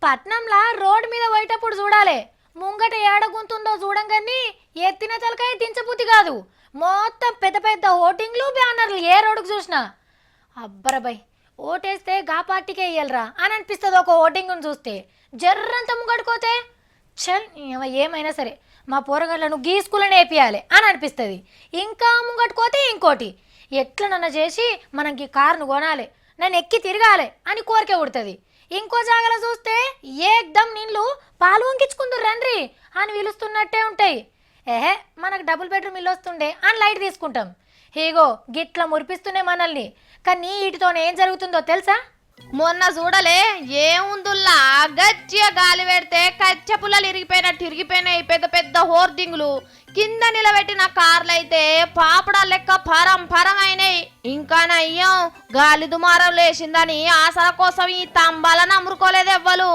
పట్నంలా road మీద పోయేటప్పుడు చూడాలి, ముంగట ఏడగుంతుందో చూడంగాని ఎత్తిన తలకాయ దించబుద్ధి కాదు. మొత్తం పెద్ద పెద్ద హోర్డింగ్లు బ్యానర్లు ఏ రోడ్డుకు చూసినా. అబ్బరబాయ్, ఓటేస్తే గా పార్టీకే ఇయ్యాలరా అని అనిపిస్తుంది ఒక హోర్డింగ్ను చూస్తే. జర్రంత ముంగడుకోతే చల్ ఏమైనా సరే మా పోరగాళ్ళను గీ స్కూల్లోనే వేపియాలి అని అనిపిస్తుంది. ఇంకా ముంగట్టుకోతే ఇంకోటి, ఎట్లనన్నా చేసి మనకి కారును కొనాలి, నన్ను ఎక్కి తిరగాలి అని కోరిక ఉడుతుంది. ఇంకో జాగలో చూస్తే ఏకదం నీళ్ళు పాలు వంకించుకుందరు రండ్రి అని పిలుస్తున్నట్టే ఉంటాయి. ఏహే, మనకు డబుల్ బెడ్రూమ్ ఇల్లు వస్తుండే అని లైట్ తీసుకుంటాం. హీగో గిట్ల మురిపిస్తూనే మనల్ని. కానీ వీటితోనే ఏం జరుగుతుందో తెలుసా? మొన్న చూడలే ఏముందుల్లా గట్టిగా గాలి పెడితే కచ్చ పుల్లలు ఇరిగిపోయినాయి పెద్ద పెద్ద హోర్డింగ్లు. కింద నిలబెట్టిన కార్లైతే పాపడా లెక్క పరం అయినాయి. ఇంకా నయ్యం గాలి దుమారం లేచిందని ఆసర కోసం ఈ తంబాలను అమ్ముకోలేదు ఎవ్వలు.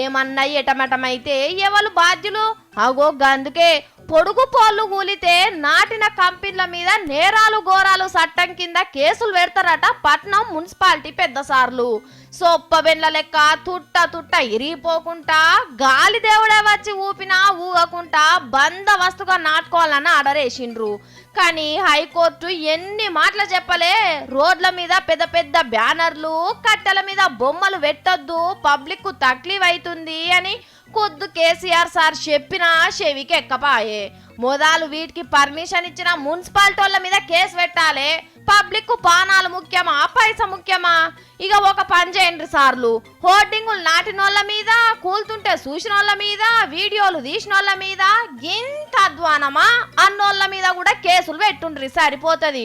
ఏమన్నా ఎటమటమైతే ఎవరు బాధ్యులు? అగో గందుకే పొడుగు పోళ్ళు కూలితే నాటిన కంపెనీల మీద నేరాలు ఘోరాలు చట్టం కింద కేసులు పెడతారట పట్నం మున్సిపాలిటీ పెద్ద సార్లు. సొప్ప బెండ్ల లెక్క తుట్ట ఇరిగిపోకుండా గాలి దేవుడే వచ్చి ఊపినా ఊగకుండా బందవస్తుగా నాటుకోవాలని ఆర్డర్ వేసిండ్రు. కానీ హైకోర్టు ఎన్ని మాటలు చెప్పలే, రోడ్ల మీద పెద్ద పెద్ద బ్యానర్లు కట్టెల మీద బొమ్మలు పెట్టొద్దు, పబ్లిక్ తక్లీఫ్ అవుతుంది అని కొద్దు కేసీఆర్ సార్ చెప్పినా చెవికి ఎక్కపాయే. మొదలు వీటికి పర్మిషన్ ఇచ్చిన మున్సిపాలిటీ వాళ్ళ మీద కేసు పెట్టాలి. పబ్లిక్ పానాలు ముఖ్యమా పైసా ముఖ్యమా? ఇక ఒక పని చేయండి సార్లు, హోర్డింగులు నాటిన వాళ్ళ మీద, కూలుతుంటే చూసిన వాళ్ళ మీద, వీడియోలు తీసిన వాళ్ళ మీద, గింత అధ్వానమా అన్నోళ్ళ మీద కూడా కేసులు పెట్టుండ్రి, సరిపోతుంది.